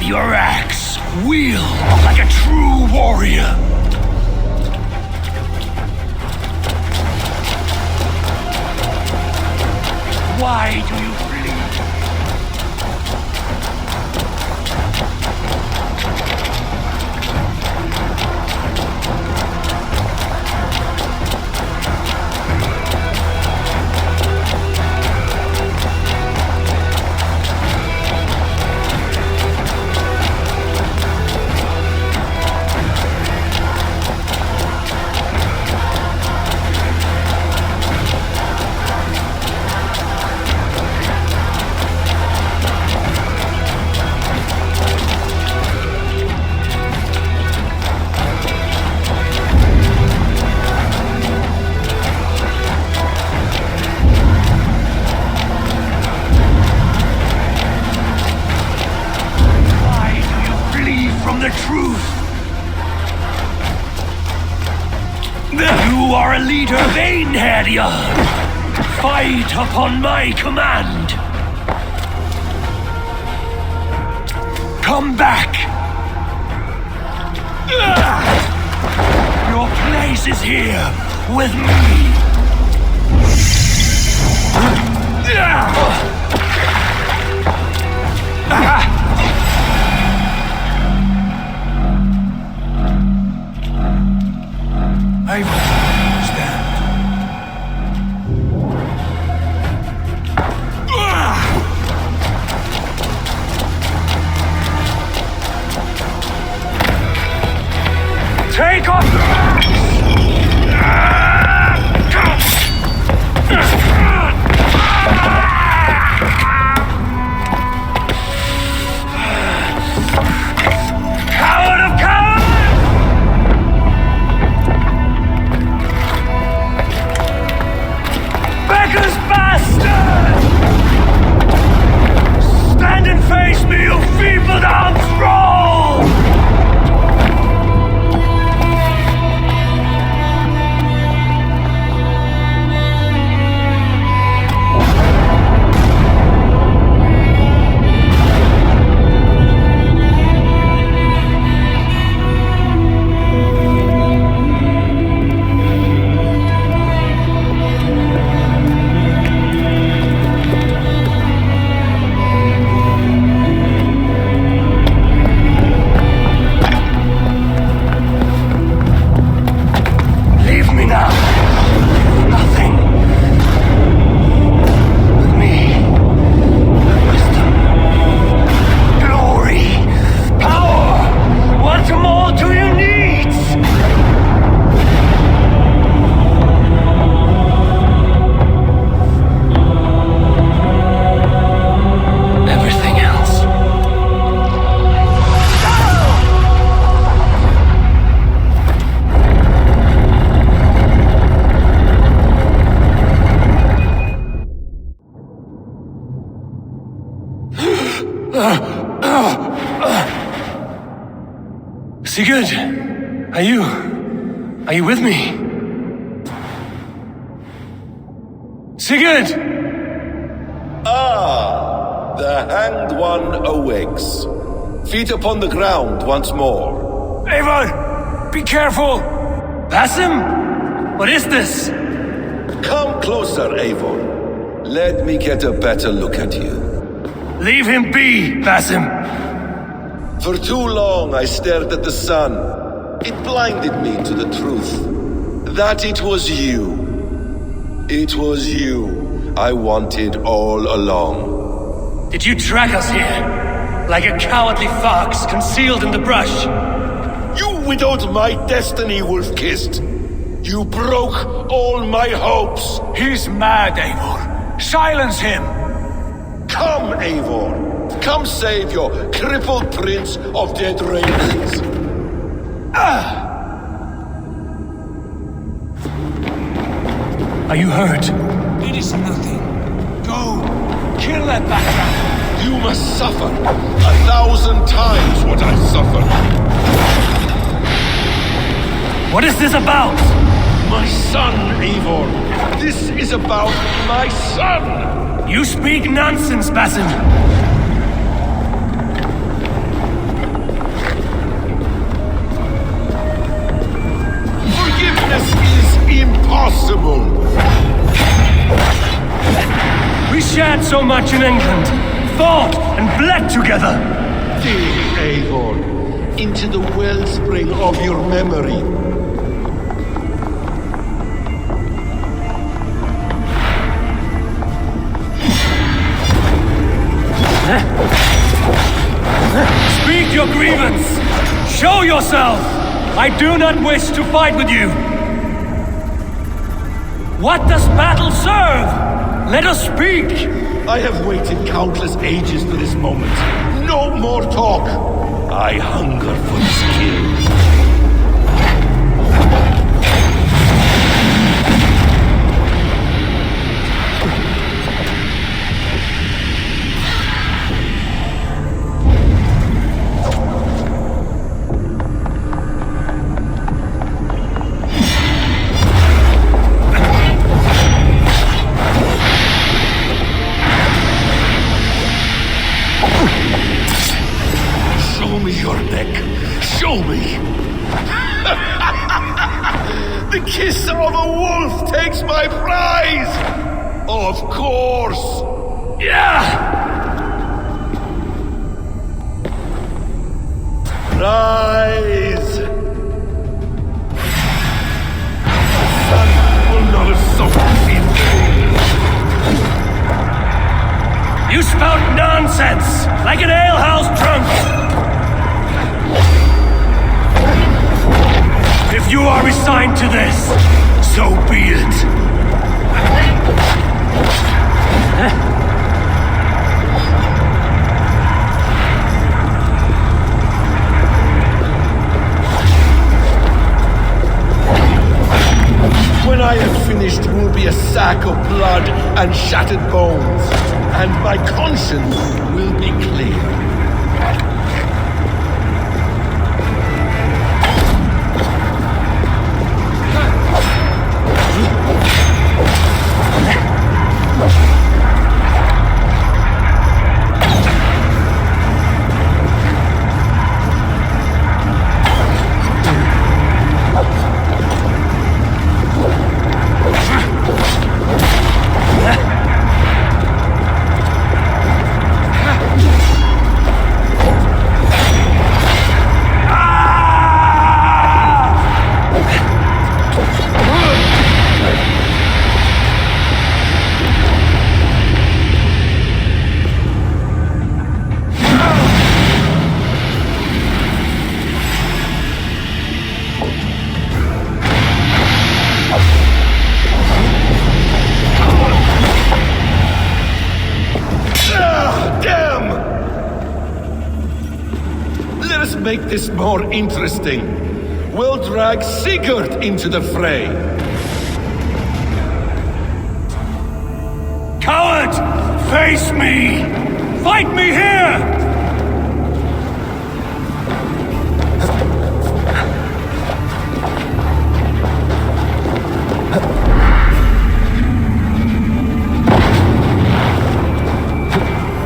Grab your axe. Wield like a true warrior. Why do you flee? You are a leader, Vainheadia! Fight upon my command! Come back! Your place is here, with me! I stand. Take off the Coward of cowards! Beggar's bastard! Stand and face me, you feeble-down thrall! Sigurd, are you with me? Sigurd! Ah, the hanged one awakes. Feet upon the ground once more. Eivor, be careful! Basim? What is this? Come closer, Eivor. Let me get a better look at you. Leave him be, Basim. For too long I stared at the sun. It blinded me to the truth. That it was you. It was you I wanted all along. Did you track us here? Like a cowardly fox concealed in the brush? You widowed my destiny, Wolf-Kissed. You broke all my hopes. He's mad, Eivor. Silence him! Come, Eivor. Come save your crippled prince of dead ravens. Are you hurt? It is nothing. Go! Kill that bastard! You must suffer 1,000 times what I suffered. What is this about? My son, Eivor. This is about my son! You speak nonsense, Basim! so much in England, fought and bled together. Dig, Eivor, into the wellspring of your memory. Speak your grievance! Show yourself! I do not wish to fight with you! What does battle serve? Let us speak! I have waited countless ages for this moment. No more talk! I hunger for skill. The kiss of a wolf takes my prize! Of course! Yeah! Rise! The sun will not suffer in vain. You spout nonsense, like an alehouse drunk! If you are resigned to this, so be it. When I am finished will be a sack of blood and shattered bones, and my conscience will be clear. Make this more interesting. We'll drag Sigurd into the fray. Coward! Face me! Fight me here!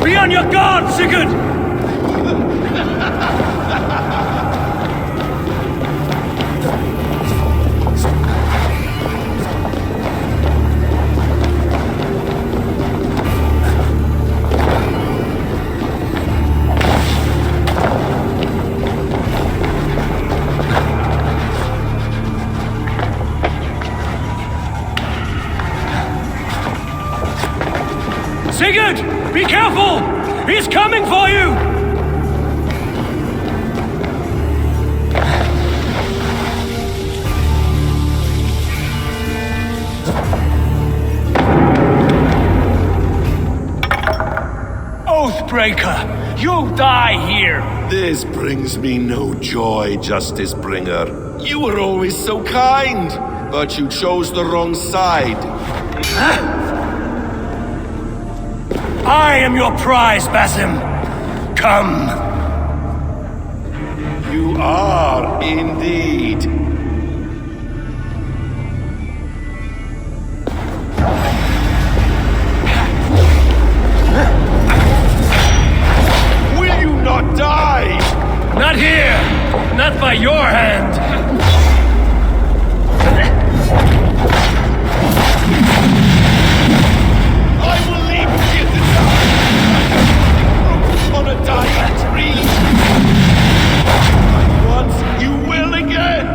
Be on your guard, Sigurd! Sigurd! Be careful! He's coming for you! Oathbreaker! You die here! This brings me no joy, Justice Bringer. You were always so kind, but you chose the wrong side. I am your prize, Basim. Come. You are indeed. Will you not die? Not here! Not by your hand! I will leave you to die. die a tree! Once you will again!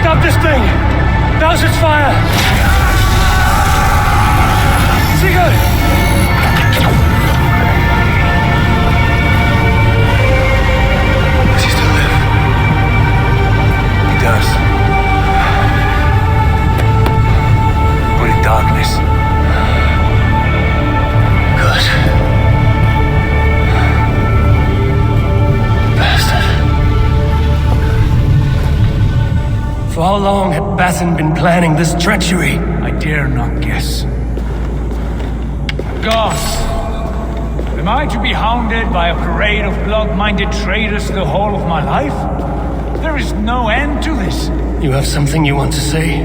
Stop this thing! Douse its fire! Sigurd! Does he still live? He does. But in darkness. Good. Bastard. For how long had Bassin been planning this treachery? I dare not guess. Gods! Am I to be hounded by a parade of blood-minded traitors the whole of my life? There is no end to this. You have something you want to say?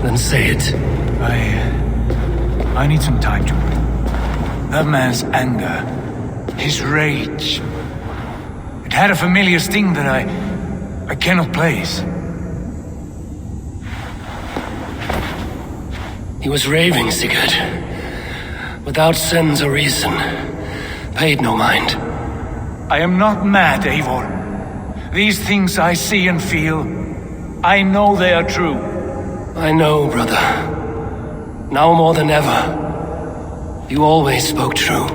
Then say it. I need some time to breathe. That man's anger, his rage, it had a familiar sting that I cannot place. He was raving, Sigurd. Without sense or reason. Paid no mind. I am not mad, Eivor. These things I see and feel, I know they are true. I know, brother. Now more than ever. You always spoke true.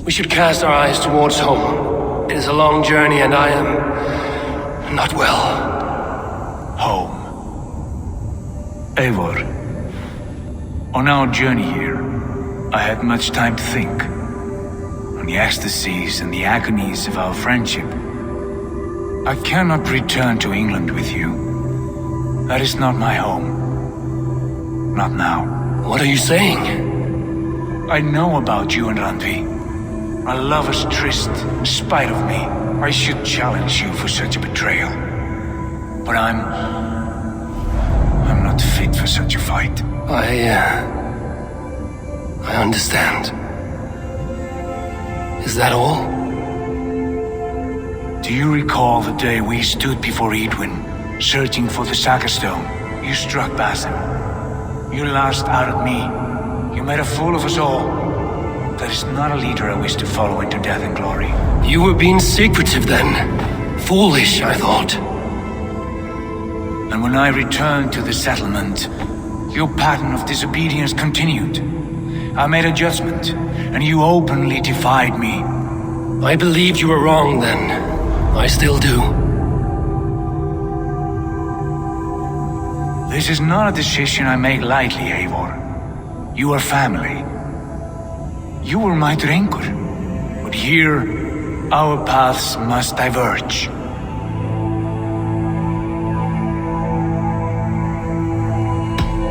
We should cast our eyes towards home. It is a long journey and I am not well. Home. Eivor, on our journey here, I had much time to think. On the ecstasies and the agonies of our friendship. I cannot return to England with you. That is not my home. Not now. What are you saying? I know about you and Randvi. A lover's tryst, in spite of me. I should challenge you for such a betrayal. But I'm not fit for such a fight. I understand. Is that all? Do you recall the day we stood before Edwin, searching for the Saga Stone? You struck Basim. You lashed out at me. You made a fool of us all. That is not a leader I wish to follow into death and glory. You were being secretive then. Foolish, I thought. And when I returned to the settlement, your pattern of disobedience continued. I made a judgment, and you openly defied me. I believed you were wrong then. I still do. This is not a decision I make lightly, Eivor. You are family. You were my drengur. But here, our paths must diverge.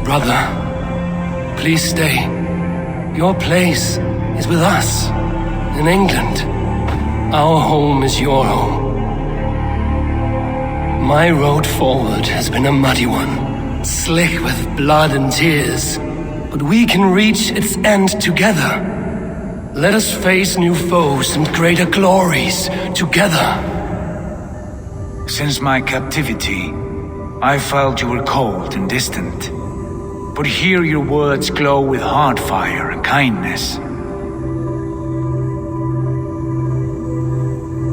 Brother, please stay. Your place is with us, in England. Our home is your home. My road forward has been a muddy one, slick with blood and tears. But we can reach its end together. Let us face new foes and greater glories together. Since my captivity, I felt you were cold and distant. But here your words glow with heart fire and kindness.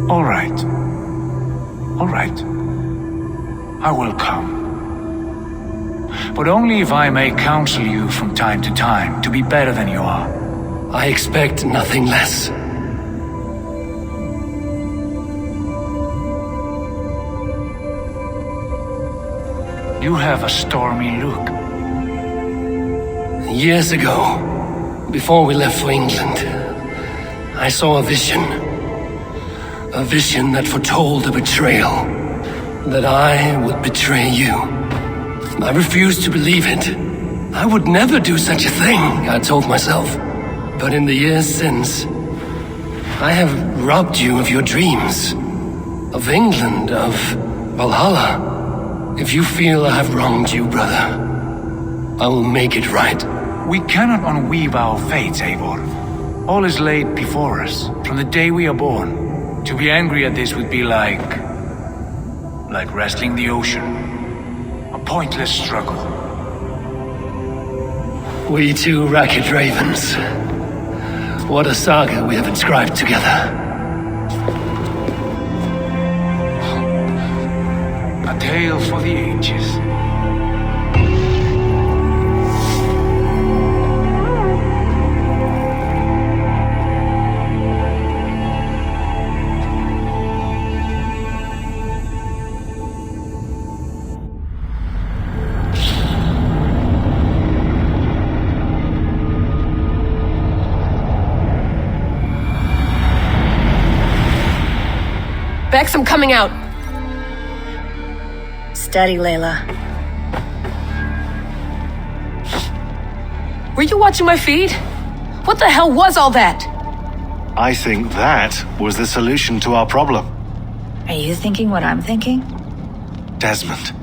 All right. All right. I will come. But only if I may counsel you from time to time to be better than you are. I expect nothing less. You have a stormy look. Years ago, before we left for England, I saw a vision. A vision that foretold a betrayal. That I would betray you. I refused to believe it. I would never do such a thing, I told myself. But in the years since, I have robbed you of your dreams. Of England, of Valhalla. If you feel I have wronged you, brother, I will make it right. We cannot unweave our fates, Eivor. All is laid before us, from the day we are born. To be angry at this would be like wrestling the ocean. A pointless struggle. We two ragged ravens. What a saga we have inscribed together. A tale for the ages. Bex, I'm coming out. Steady, Layla. Were you watching my feed? What the hell was all that? I think that was the solution to our problem. Are you thinking what I'm thinking? Desmond.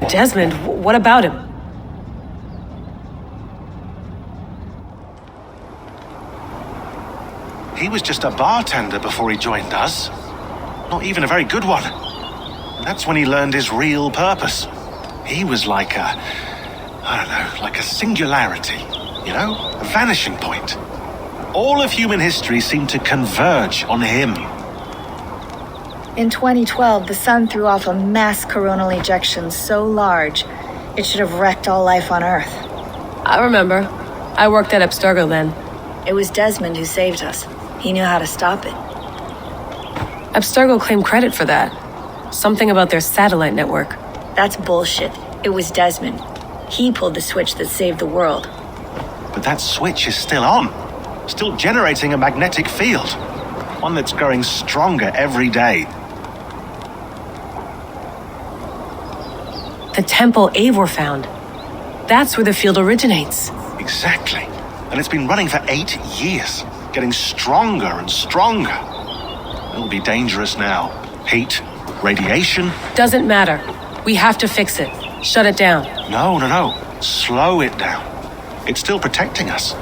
Desmond, what about him? He was just a bartender before he joined us. Not even a very good one. That's when he learned his real purpose. He was like like a singularity, you know? A vanishing point. All of human history seemed to converge on him. In 2012, the sun threw off a mass coronal ejection so large, it should have wrecked all life on Earth. I remember. I worked at Abstergo then. It was Desmond who saved us. He knew how to stop it. Abstergo claimed credit for that. Something about their satellite network. That's bullshit. It was Desmond. He pulled the switch that saved the world. But that switch is still on. Still generating a magnetic field. One that's growing stronger every day. The temple Eivor found. That's where the field originates. Exactly. And it's been running for 8 years. Getting stronger and stronger. It'll be dangerous now. Heat, radiation. Doesn't matter. We have to fix it. Shut it down. No. Slow it down. It's still protecting us.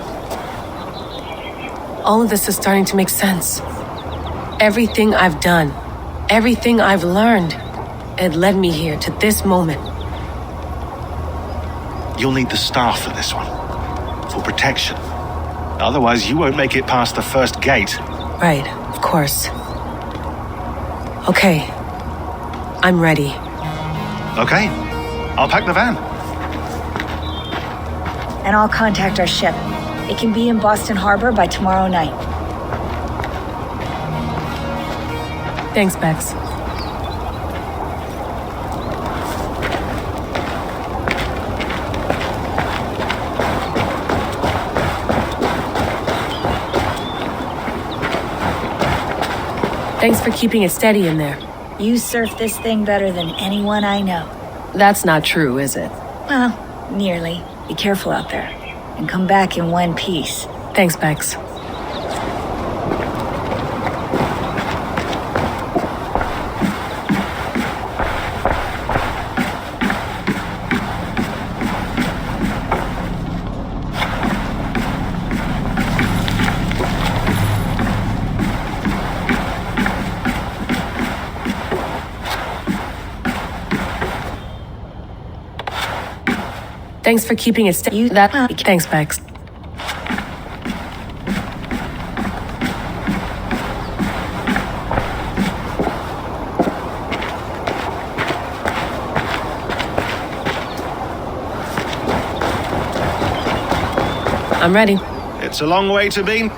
All of this is starting to make sense. Everything I've done, everything I've learned, it led me here to this moment. You'll need the staff for this one. For protection. Otherwise, you won't make it past the first gate. Right, of course. Okay. I'm ready. Okay. I'll pack the van. And I'll contact our ship. It can be in Boston Harbor by tomorrow night. Thanks, Bex. Thanks for keeping it steady in there. You surf this thing better than anyone I know. That's not true, is it? Well, nearly. Be careful out there. And come back in one piece. Thanks, Bex. Thanks for keeping it steady. Thanks, Bex. I'm ready. It's a long way to be.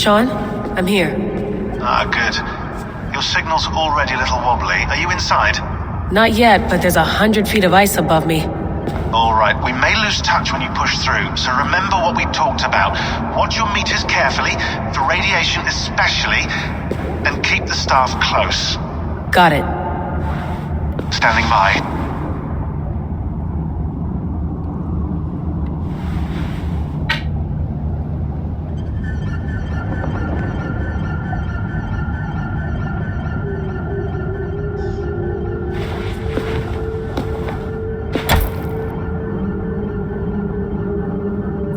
Sean, I'm here. Ah, good. Your signal's already a little wobbly. Are you inside? Not yet, but there's 100 feet of ice above me. All right, we may lose touch when you push through, so remember what we talked about. Watch your meters carefully, for radiation especially, and keep the staff close. Got it. Standing by.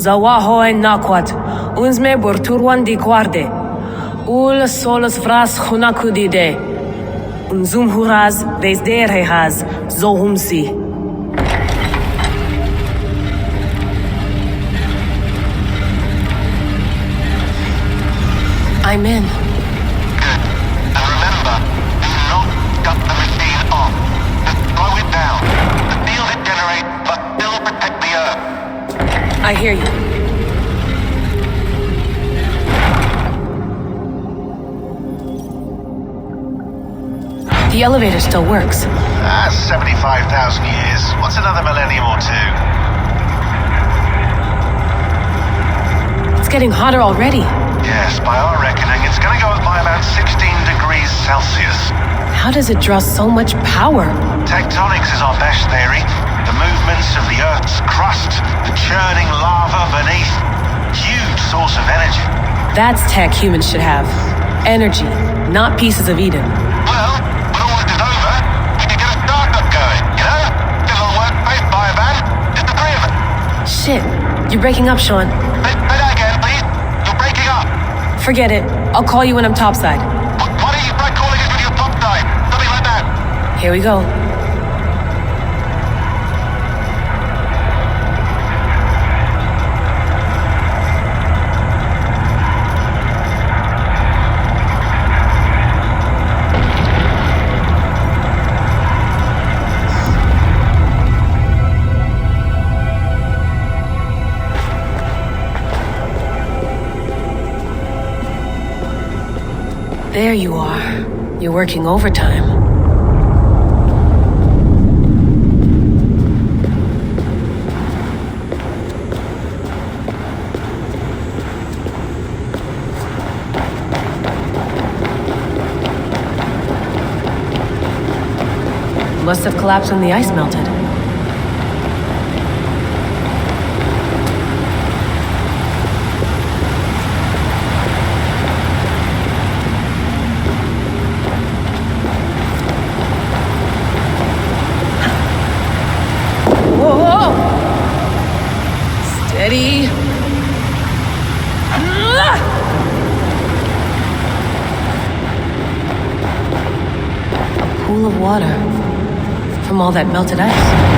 Zawaho en nakwat, unzme burturwan di kwarde. Ul solos vras hunakudide. Unzum huraz vesderehaz zohumsi. I'm in. Good. And remember, do not cut the machine off. Just slow it down. The field it generates, but still protect the Earth. I hear you. The elevator still works. That's 75,000 years. What's another millennium or two? It's getting hotter already. Yes, by our reckoning, it's gonna go up by about 16 degrees Celsius. How does it draw so much power? Tectonics is our best theory. The movements of the Earth's crust, the churning lava beneath. Huge source of energy. That's tech humans should have. Energy, not pieces of Eden. Well, when all this is over, we can get a startup going, you know? Get a little workspace, buy a van, just the three of us. Shit, you're breaking up, Sean. Say that again, please. You're breaking up. Forget it. I'll call you when I'm topside. Why don't you try calling us with your top side? Something like that. Here we go. There you are. You're working overtime. Must have collapsed when the ice melted. Steady. A pool of water from all that melted ice.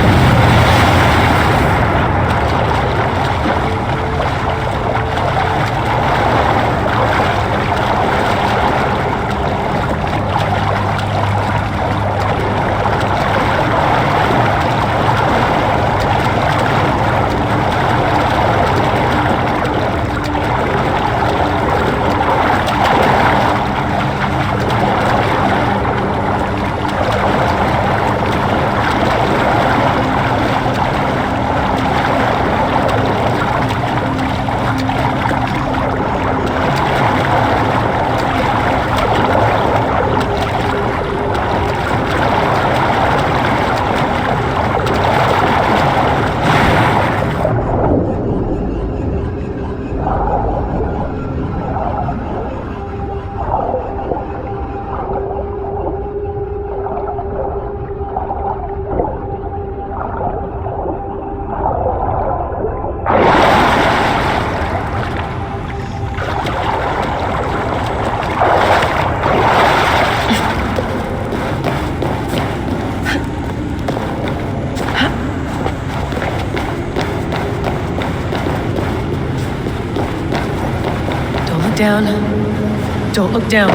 Down. Don't look down.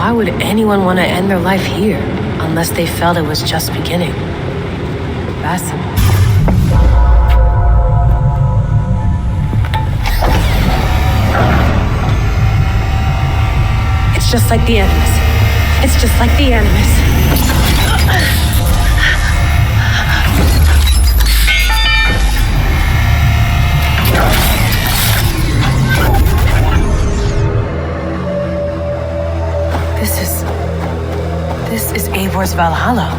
Why would anyone want to end their life here, unless they felt it was just beginning? Basim. It's just like the Animus. It's just like the Animus. This is Eivor's Valhalla.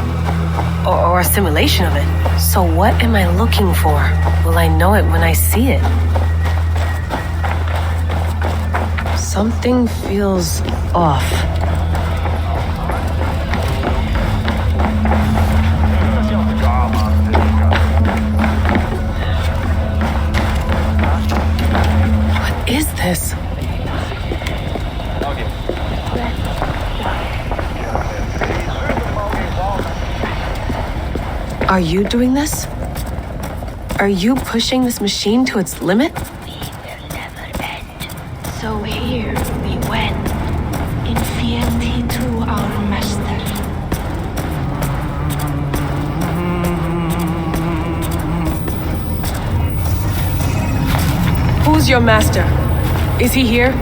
Or a simulation of it. So what am I looking for? Will I know it when I see it? Something feels off. What is this? Are you doing this? Are you pushing this machine to its limit? We will never end. So here we went, in fealty to our master. Who's your master? Is he here?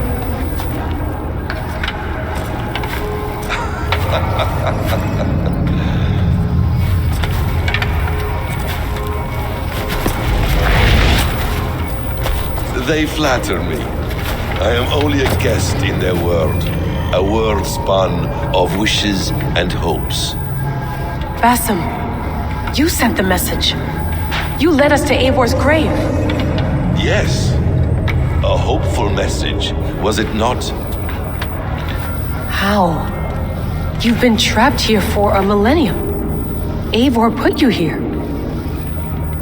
They flatter me. I am only a guest in their world. A world spun of wishes and hopes. Basim, you sent the message. You led us to Eivor's grave. Yes. A hopeful message, was it not? How? You've been trapped here for a millennium. Eivor put you here.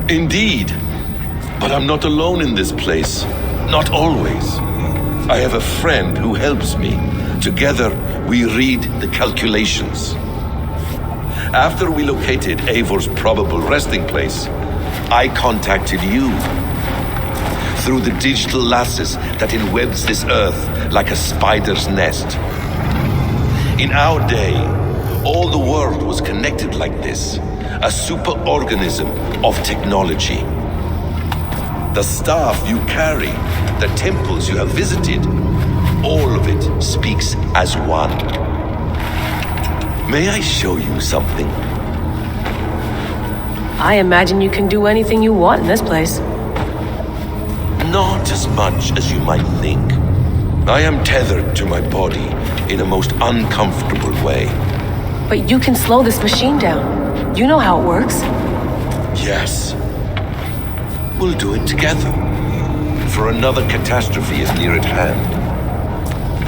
Indeed. But I'm not alone in this place. Not always. I have a friend who helps me. Together, we read the calculations. After we located Eivor's probable resting place, I contacted you. Through the digital lasses that enwebs this earth like a spider's nest. In our day, all the world was connected like this. A superorganism of technology. The staff you carry, the temples you have visited, all of it speaks as one. May I show you something? I imagine you can do anything you want in this place. Not as much as you might think. I am tethered to my body in a most uncomfortable way. But you can slow this machine down. You know how it works. Yes. We'll do it together. For another catastrophe is near at hand.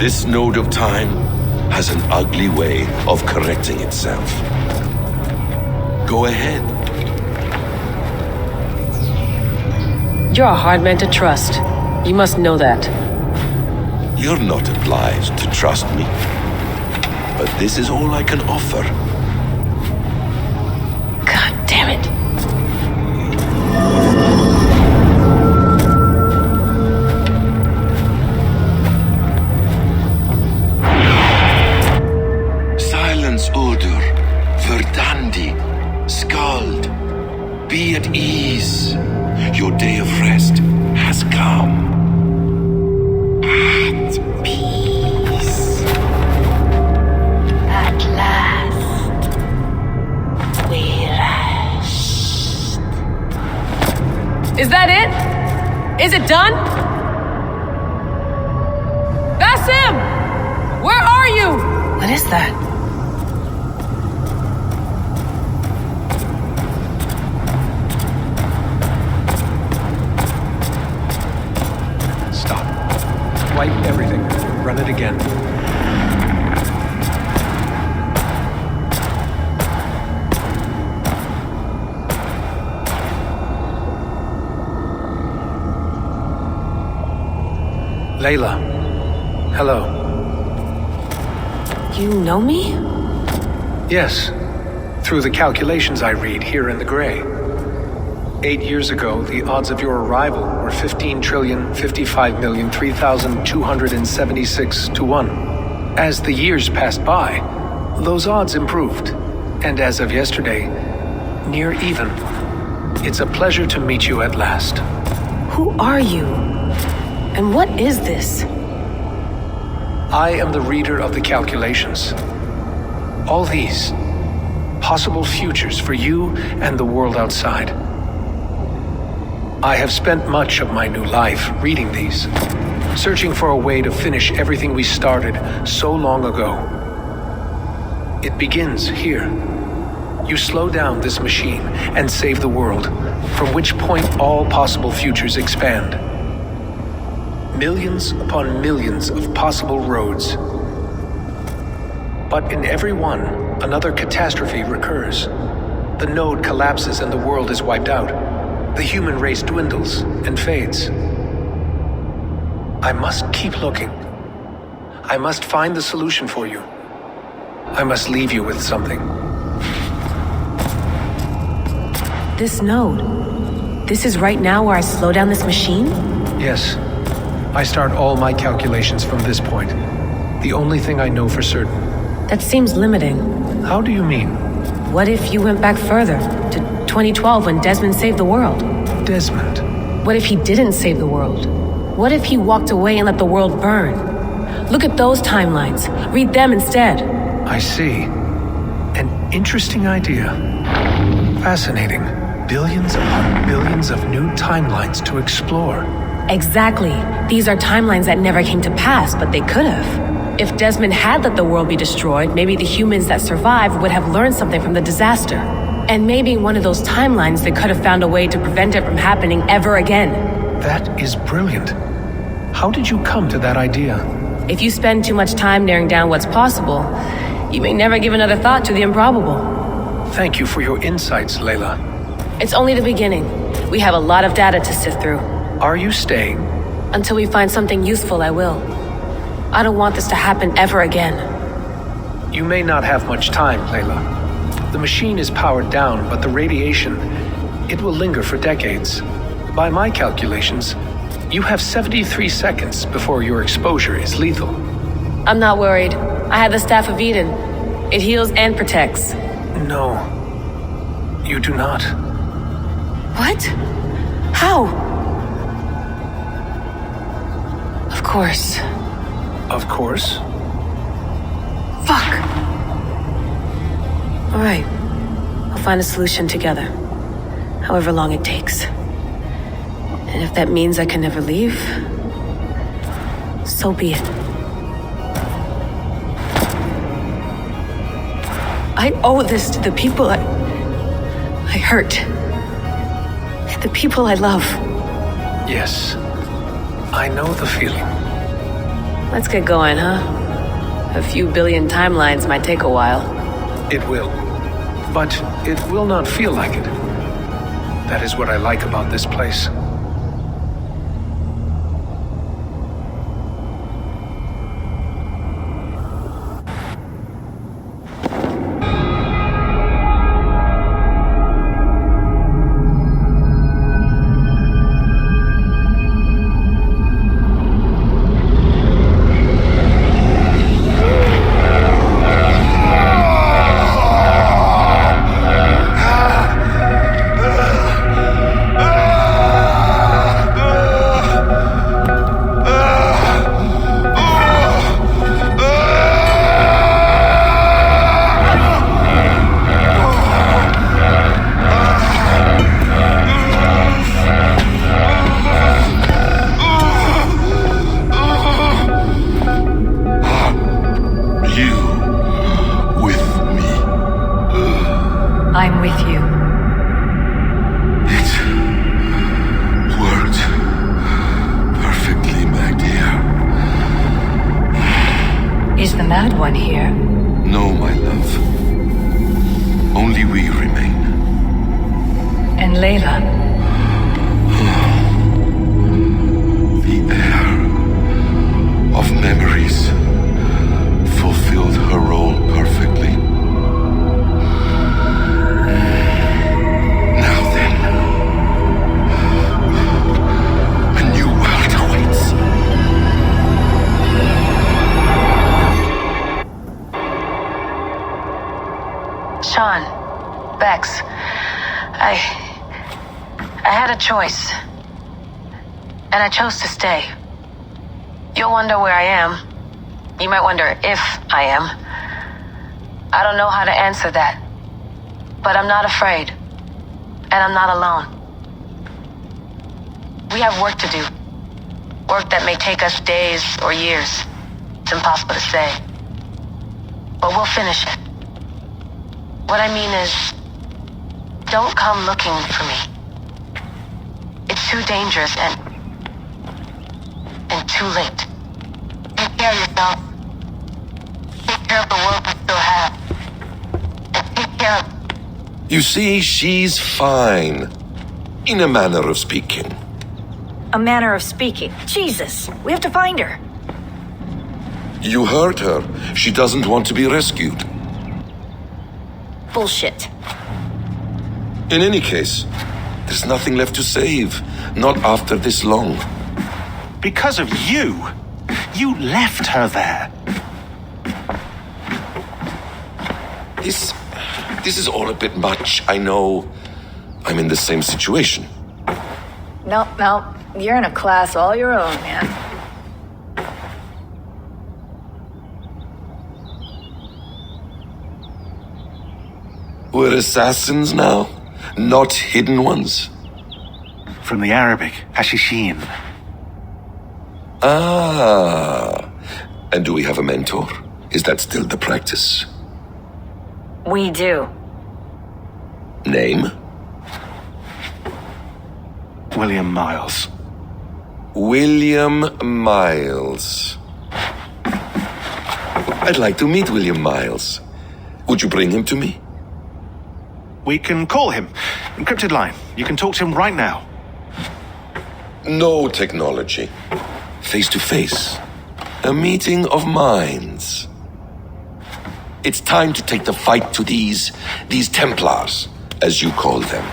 This node of time has an ugly way of correcting itself. Go ahead. You're a hard man to trust. You must know that. You're not obliged to trust me. But this is all I can offer. God damn it. Silence, Udur. Verdandi. Skald. Be at ease. Your day of rest has come. At peace. At last, we rest. Is that it? Is it done? Basim! Where are you? What is that? Stop. Wipe everything. Run it again. Layla. Hello. You know me? Yes. Through the calculations I read here in the gray. 8 years ago, the odds of your arrival were 15,055,003,276 to 1. As the years passed by, those odds improved, and as of yesterday, near even. It's a pleasure to meet you at last. Who are you? And what is this? I am the reader of the calculations. All these, possible futures for you and the world outside. I have spent much of my new life reading these, searching for a way to finish everything we started so long ago. It begins here. You slow down this machine and save the world, from which point all possible futures expand. Millions upon millions of possible roads. But in every one, another catastrophe recurs. The node collapses and the world is wiped out. The human race dwindles and fades. I must keep looking. I must find the solution for you. I must leave you with something. This node. This is right now where I slow down this machine? Yes. I start all my calculations from this point. The only thing I know for certain. That seems limiting. How do you mean? What if you went back further, to 2012 when Desmond saved the world? Desmond? What if he didn't save the world? What if he walked away and let the world burn? Look at those timelines. Read them instead. I see. An interesting idea. Fascinating. Billions upon billions of new timelines to explore. Exactly. These are timelines that never came to pass, but they could have. If Desmond had let the world be destroyed, maybe the humans that survived would have learned something from the disaster. And maybe in one of those timelines they could have found a way to prevent it from happening ever again. That is brilliant. How did you come to that idea? If you spend too much time narrowing down what's possible, you may never give another thought to the improbable. Thank you for your insights, Layla. It's only the beginning. We have a lot of data to sift through. Are you staying? Until we find something useful, I will. I don't want this to happen ever again. You may not have much time, Layla. The machine is powered down, but the radiation, it will linger for decades. By my calculations, you have 73 seconds before your exposure is lethal. I'm not worried. I have the Staff of Eden. It heals and protects. No, you do not. What? How? Of course. Of course. Fuck! Alright. I'll find a solution together. However long it takes. And if that means I can never leave, so be it. I owe this to the people I hurt. And the people I love. Yes. I know the feeling. Let's get going, huh? A few billion timelines might take a while. It will. But it will not feel like it. That is what I like about this place. I'm with you. It worked perfectly, my dear. Is the mad one here? No, my love. Only we remain. And Layla? The air of memories fulfilled her role perfectly. Now then, a new world awaits. I had a choice. And I chose to stay. You'll wonder where I am. You might wonder if I am. I don't know how to answer that. But I'm not afraid. And I'm not alone. We have work to do. Work that may take us days or years. It's impossible to say. But we'll finish it. What I mean is, don't come looking for me. It's too dangerous and too late. Take care of yourself. Take care of the world we still have. And take care of... You see, she's fine. In a manner of speaking. A manner of speaking. Jesus, we have to find her. You heard her. She doesn't want to be rescued. Bullshit. In any case, there's nothing left to save. Not after this long. Because of you. You left her there. This is all a bit much. I know. I'm in the same situation. No. You're in a class all your own, man. We're assassins now? Not hidden ones? From the Arabic, Hashishin. Ah. And do we have a mentor? Is that still the practice? We do. Name? William Miles. William Miles. I'd like to meet William Miles. Would you bring him to me? We can call him. Encrypted line. You can talk to him right now. No technology. Face to face. A meeting of minds. It's time to take the fight to these Templars, as you call them.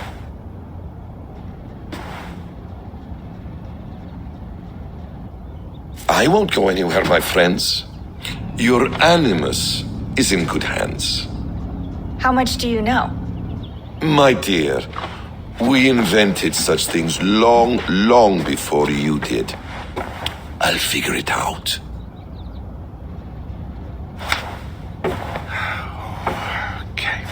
I won't go anywhere, my friends. Your animus is in good hands. How much do you know? My dear, we invented such things long before you did. I'll figure it out. Okay.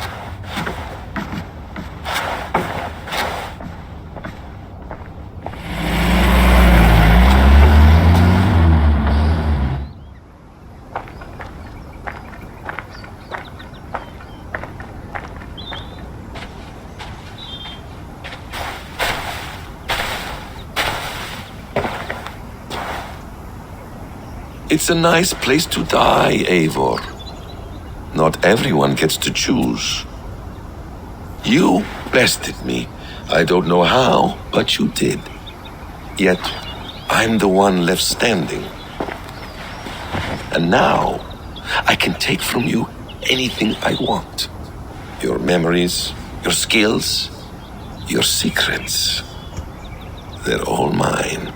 It's a nice place to die, Eivor. Not everyone gets to choose. You bested me. I don't know how, but you did. Yet, I'm the one left standing. And now, I can take from you anything I want. Your memories, your skills, your secrets. They're all mine.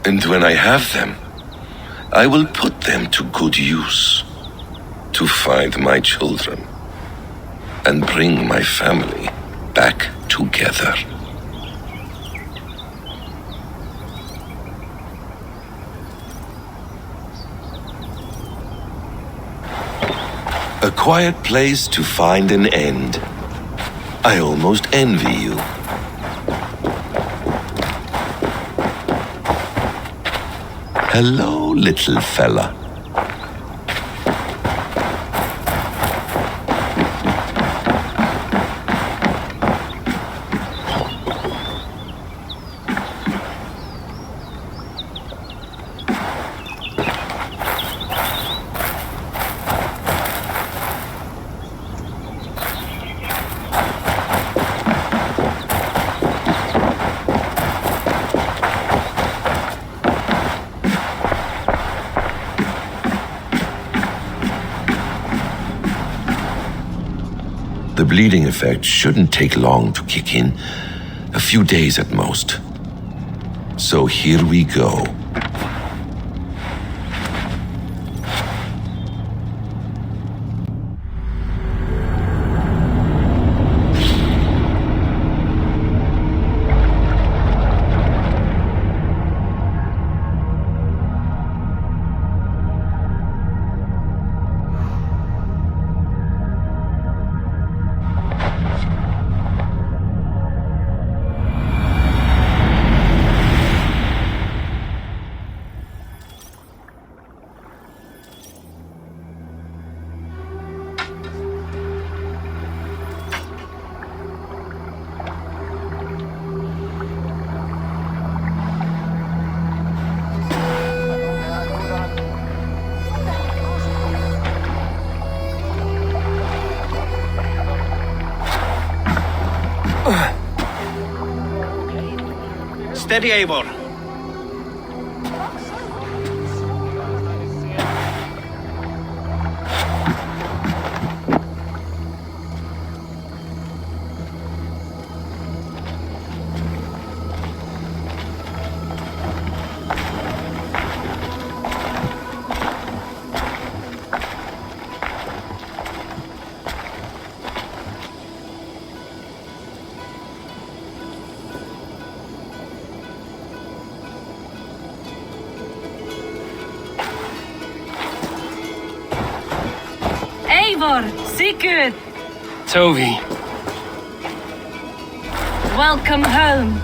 And when I have them, I will put them to good use. To find my children. And bring my family back together. A quiet place to find an end. I almost envy you. Hello, little fella. The bleeding effect shouldn't take long to kick in, a few days at most. So here we go. Steady, Eivor. Eivor, Sigurd, Toby. welcome home.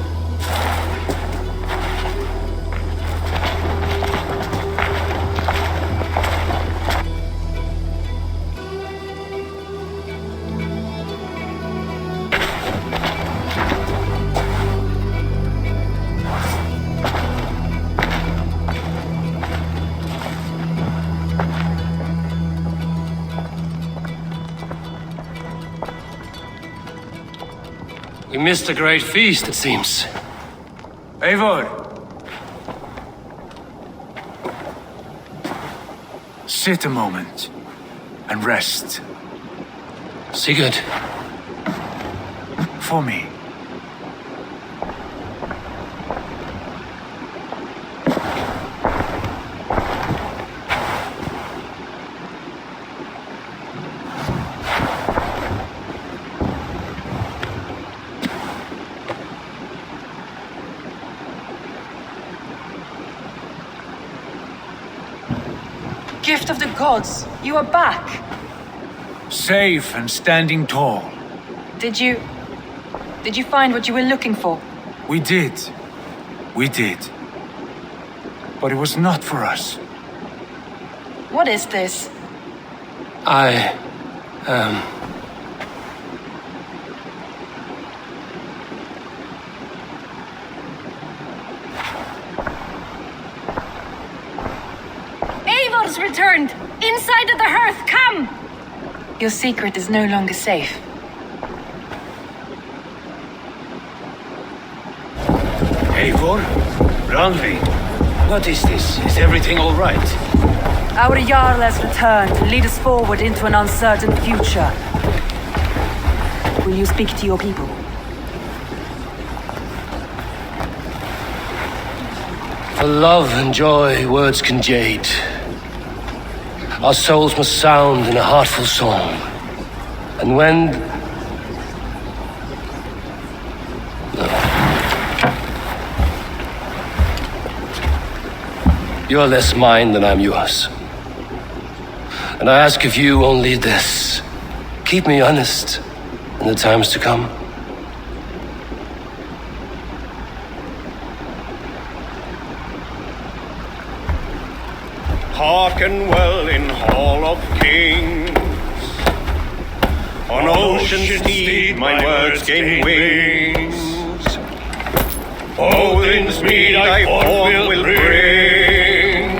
We missed a great feast, it seems. Eivor! Sit a moment and rest. Sigurd. For me. Gift of the gods, you are back. Safe and standing tall. Did you find what you were looking for? We did. We did. But it was not for us. What is this? Eivor's returned! Inside of the hearth, come! Your secret is no longer safe. Eivor? Randvi? What is this? Is everything all right? Our Jarl has returned to lead us forward into an uncertain future. Will you speak to your people? For love and joy, words can jade. Our souls must sound in a heartful song. And when... No. You are less mine than I'm yours. And I ask of you only this. Keep me honest in the times to come. Hearken well in Hall of Kings. On ocean's steed my words gain wings. Odin's mead I forth will bring.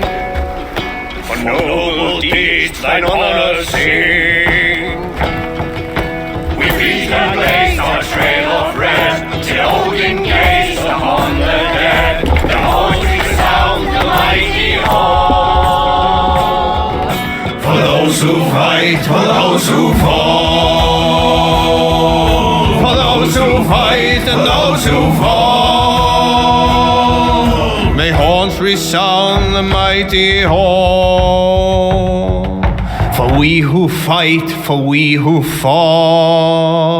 For noble deeds thine honor sing. We reach and blaze our trail of red, till Odin gazed upon the dead. The voice resound the mighty hall. For those who fight, for those who fall. For those who fight and those who fall. May horns resound the mighty hall. For we who fight, for we who fall.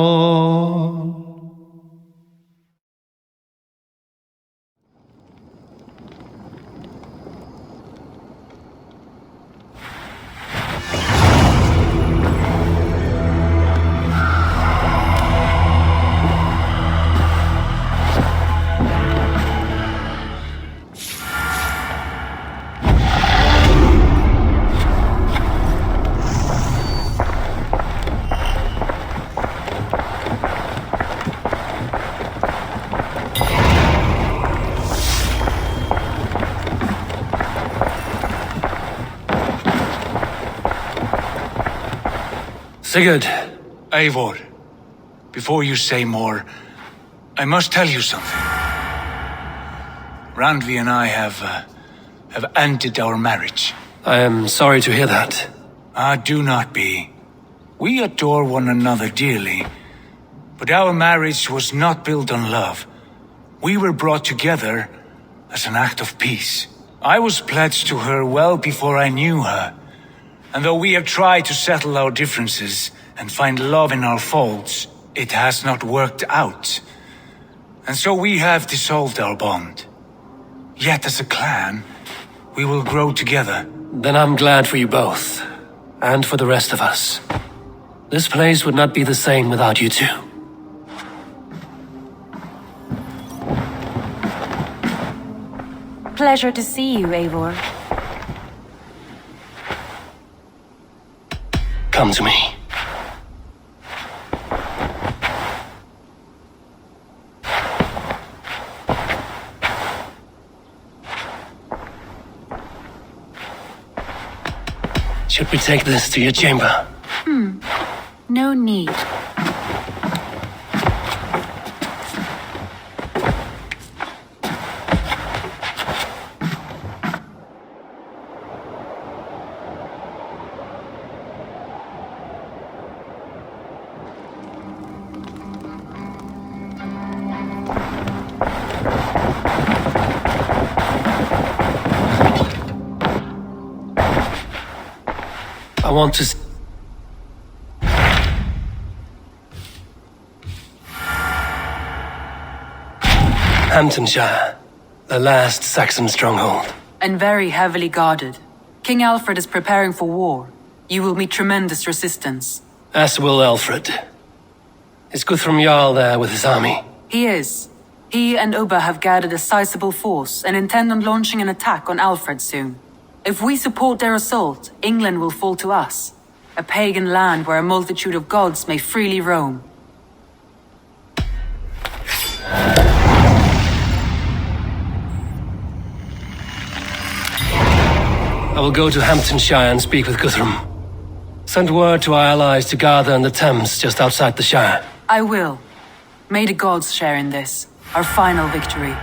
Sigurd. Eivor, before you say more, I must tell you something. Randvi and I have ended our marriage. I am sorry to hear that. Do not be. We adore one another dearly, but our marriage was not built on love. We were brought together as an act of peace. I was pledged to her well before I knew her, and though we have tried to settle our differences and find love in our faults, it has not worked out. And so we have dissolved our bond. Yet as a clan, we will grow together. Then I'm glad for you both, and for the rest of us. This place would not be the same without you two. Pleasure to see you, Eivor. Come to me. Should we take this to your chamber? No need. I want to... Hamptonshire, the last Saxon stronghold. And very heavily guarded. King Alfred is preparing for war. You will meet tremendous resistance. As will Alfred. Is Guthrum Jarl there with his army? He is. He and Ubba have gathered a sizable force and intend on launching an attack on Alfred soon. If we support their assault, England will fall to us. A pagan land where a multitude of gods may freely roam. I will go to Hamptonshire and speak with Guthrum. Send word to our allies to gather in the Thames just outside the Shire. I will. May the gods share in this, our final victory.